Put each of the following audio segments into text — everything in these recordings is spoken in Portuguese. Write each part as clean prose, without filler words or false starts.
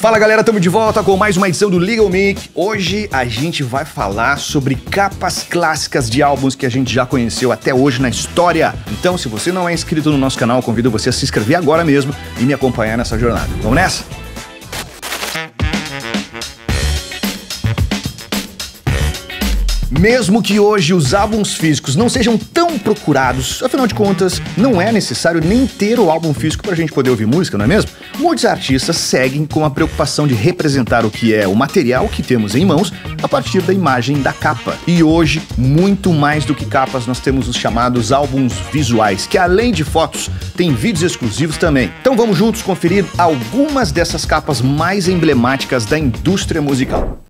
Fala galera, estamos de volta com mais uma edição do Legal Mic. Hoje a gente vai falar sobre capas clássicas de álbuns que a gente já conheceu até hoje na história. Então, se você não é inscrito no nosso canal, convido você a se inscrever agora mesmo e me acompanhar nessa jornada. Vamos nessa? Mesmo que hoje os álbuns físicos não sejam tão procurados, afinal de contas, não é necessário nem ter o álbum físico para a gente poder ouvir música, não é mesmo? Muitos artistas seguem com a preocupação de representar o que é o material que temos em mãos a partir da imagem da capa. E hoje, muito mais do que capas, nós temos os chamados álbuns visuais, que além de fotos, tem vídeos exclusivos também. Então vamos juntos conferir algumas dessas capas mais emblemáticas da indústria musical.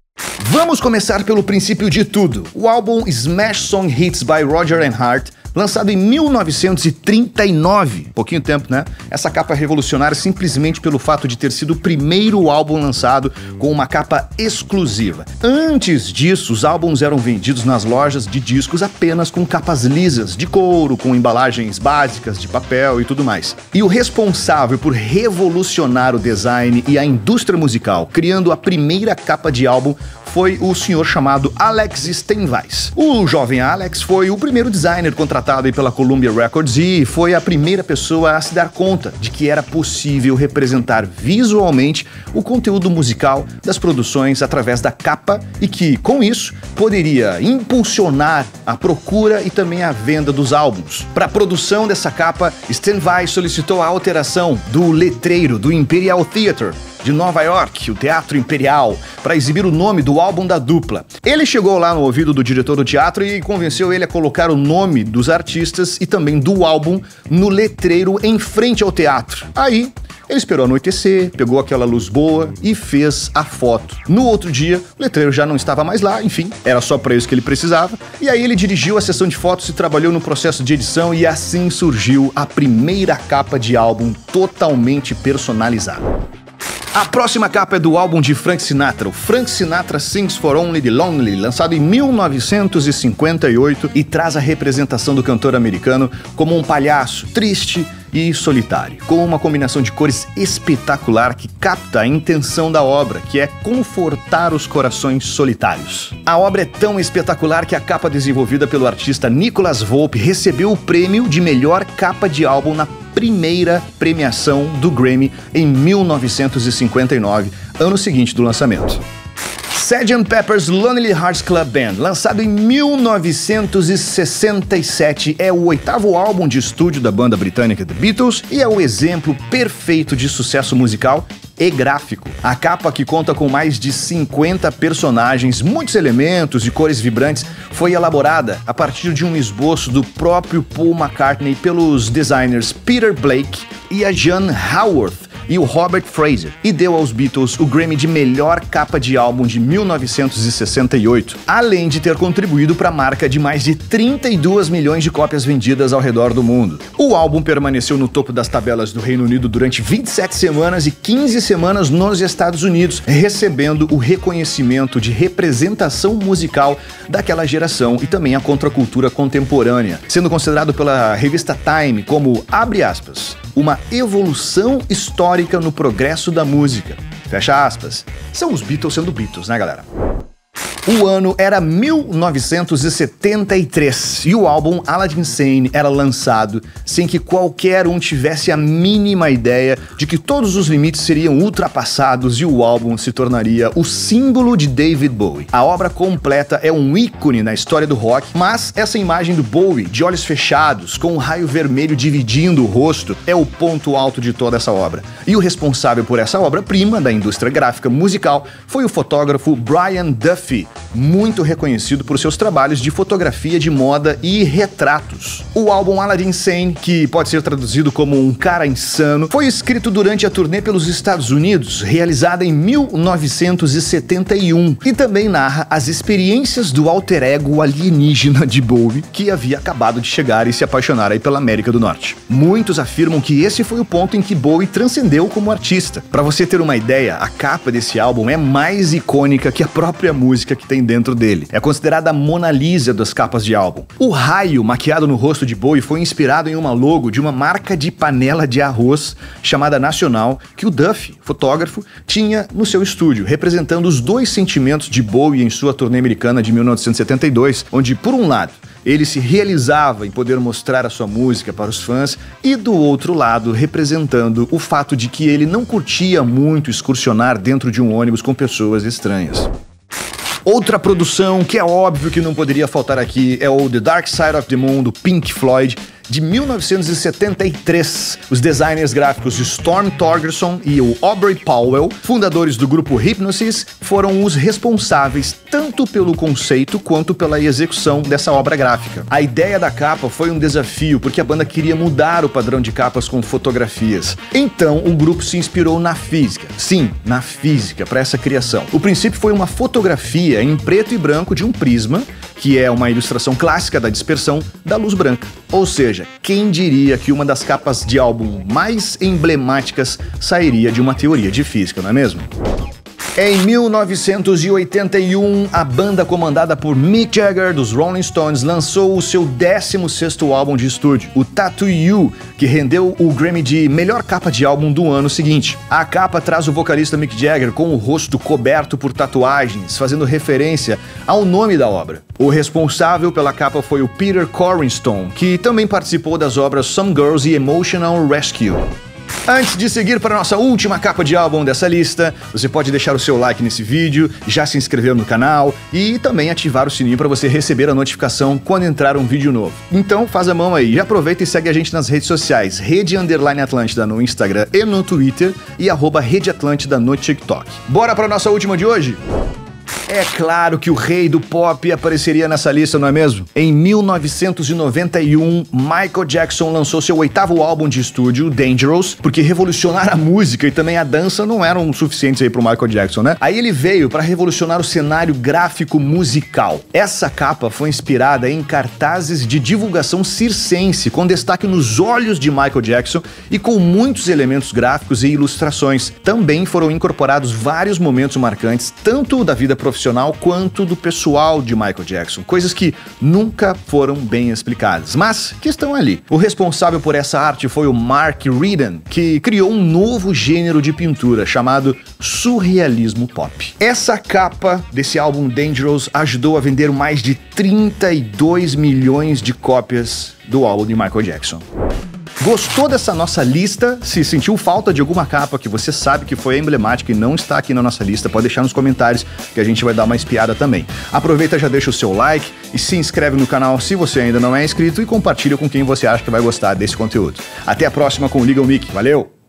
Vamos começar pelo princípio de tudo. O álbum Smash Song Hits by Roger and Hart, lançado em 1939, pouquinho tempo, né? Essa capa é revolucionária simplesmente pelo fato de ter sido o primeiro álbum lançado com uma capa exclusiva. Antes disso, os álbuns eram vendidos nas lojas de discos apenas com capas lisas, de couro, com embalagens básicas, de papel e tudo mais. E o responsável por revolucionar o design e a indústria musical, criando a primeira capa de álbum, foi o senhor chamado Alex Steinweiss. O jovem Alex foi o primeiro designer contratado pela Columbia Records e foi a primeira pessoa a se dar conta de que era possível representar visualmente o conteúdo musical das produções através da capa e que, com isso, poderia impulsionar a procura e também a venda dos álbuns. Para a produção dessa capa, Steinweiss solicitou a alteração do letreiro do Imperial Theatre de Nova York, o Teatro Imperial, para exibir o nome do álbum da dupla. Ele chegou lá no ouvido do diretor do teatro e convenceu ele a colocar o nome dos artistas e também do álbum no letreiro em frente ao teatro. Aí, ele esperou anoitecer, pegou aquela luz boa e fez a foto. No outro dia, o letreiro já não estava mais lá, enfim, era só para isso que ele precisava. E aí ele dirigiu a sessão de fotos e trabalhou no processo de edição e assim surgiu a primeira capa de álbum totalmente personalizada. A próxima capa é do álbum de Frank Sinatra, o Frank Sinatra Sings for Only the Lonely, lançado em 1958 e traz a representação do cantor americano como um palhaço triste e solitário, com uma combinação de cores espetacular que capta a intenção da obra, que é confortar os corações solitários. A obra é tão espetacular que a capa desenvolvida pelo artista Nicholas Volpe recebeu o prêmio de melhor capa de álbum na primeira premiação do Grammy em 1959, ano seguinte do lançamento. Sgt. Pepper's Lonely Hearts Club Band, lançado em 1967, é o oitavo álbum de estúdio da banda britânica The Beatles e é o exemplo perfeito de sucesso musical e gráfico. A capa, que conta com mais de 50 personagens, muitos elementos e cores vibrantes, foi elaborada a partir de um esboço do próprio Paul McCartney pelos designers Peter Blake e a Jan Haworth e o Robert Fraser, e deu aos Beatles o Grammy de melhor capa de álbum de 1968, além de ter contribuído para a marca de mais de 32 milhões de cópias vendidas ao redor do mundo. O álbum permaneceu no topo das tabelas do Reino Unido durante 27 semanas e 15 semanas nos Estados Unidos, recebendo o reconhecimento de representação musical daquela geração e também a contracultura contemporânea, sendo considerado pela revista Time como, abre aspas, uma evolução histórica no progresso da música. Fecha aspas. São os Beatles sendo Beatles, né, galera? O ano era 1973 e o álbum Aladdin Sane era lançado sem que qualquer um tivesse a mínima ideia de que todos os limites seriam ultrapassados e o álbum se tornaria o símbolo de David Bowie. A obra completa é um ícone na história do rock, mas essa imagem do Bowie de olhos fechados, com um raio vermelho dividindo o rosto, é o ponto alto de toda essa obra. E o responsável por essa obra-prima da indústria gráfica musical foi o fotógrafo Brian Duffy, muito reconhecido por seus trabalhos de fotografia de moda e retratos. O álbum Aladdin Sane, que pode ser traduzido como Um Cara Insano, foi escrito durante a turnê pelos Estados Unidos, realizada em 1971, e também narra as experiências do alter ego alienígena de Bowie, que havia acabado de chegar e se apaixonar aí pela América do Norte. Muitos afirmam que esse foi o ponto em que Bowie transcendeu como artista. Para você ter uma ideia, a capa desse álbum é mais icônica que a própria música que tem dentro dele. É considerada a Mona Lisa das capas de álbum. O raio maquiado no rosto de Bowie foi inspirado em uma logo de uma marca de panela de arroz chamada Nacional, que o Duffy, fotógrafo, tinha no seu estúdio, representando os dois sentimentos de Bowie em sua turnê americana de 1972, onde, por um lado, ele se realizava em poder mostrar a sua música para os fãs e, do outro lado, representando o fato de que ele não curtia muito excursionar dentro de um ônibus com pessoas estranhas. Outra produção que é óbvio que não poderia faltar aqui é o The Dark Side of the Moon, do Pink Floyd, de 1973. Os designers gráficos Storm Thorgerson e o Aubrey Powell, fundadores do grupo Hipgnosis, foram os responsáveis tanto pelo conceito quanto pela execução dessa obra gráfica. A ideia da capa foi um desafio porque a banda queria mudar o padrão de capas com fotografias. Então, o grupo se inspirou na física. Sim, na física, para essa criação. O princípio foi uma fotografia em preto e branco de um prisma, que é uma ilustração clássica da dispersão da luz branca. Ou seja, quem diria que uma das capas de álbum mais emblemáticas sairia de uma teoria de física, não é mesmo? Em 1981, a banda comandada por Mick Jagger, dos Rolling Stones, lançou o seu 16º álbum de estúdio, o Tattoo You, que rendeu o Grammy de melhor capa de álbum do ano seguinte. A capa traz o vocalista Mick Jagger com o rosto coberto por tatuagens, fazendo referência ao nome da obra. O responsável pela capa foi o Peter Cornerstone, que também participou das obras Some Girls e Emotional Rescue. Antes de seguir para a nossa última capa de álbum dessa lista, você pode deixar o seu like nesse vídeo, já se inscrever no canal e também ativar o sininho para você receber a notificação quando entrar um vídeo novo. Então faz a mão aí, já aproveita e segue a gente nas redes sociais, Rede_Atlântida no Instagram e no Twitter e @Rede Atlântida no TikTok. Bora para a nossa última de hoje? É claro que o rei do pop apareceria nessa lista, não é mesmo? Em 1991, Michael Jackson lançou seu 8º álbum de estúdio, Dangerous, porque revolucionar a música e também a dança não eram suficientes aí pro Michael Jackson, né? Aí ele veio para revolucionar o cenário gráfico musical. Essa capa foi inspirada em cartazes de divulgação circense, com destaque nos olhos de Michael Jackson e com muitos elementos gráficos e ilustrações. Também foram incorporados vários momentos marcantes, tanto da vida profissional quanto do pessoal de Michael Jackson, coisas que nunca foram bem explicadas, mas que estão ali. O responsável por essa arte foi o Mark Readon, que criou um novo gênero de pintura chamado surrealismo pop. Essa capa desse álbum Dangerous ajudou a vender mais de 32 milhões de cópias do álbum de Michael Jackson. Gostou dessa nossa lista? Se sentiu falta de alguma capa que você sabe que foi emblemática e não está aqui na nossa lista, pode deixar nos comentários que a gente vai dar uma espiada também. Aproveita, já deixa o seu like e se inscreve no canal se você ainda não é inscrito e compartilha com quem você acha que vai gostar desse conteúdo. Até a próxima com o Liga o Mickey. Valeu!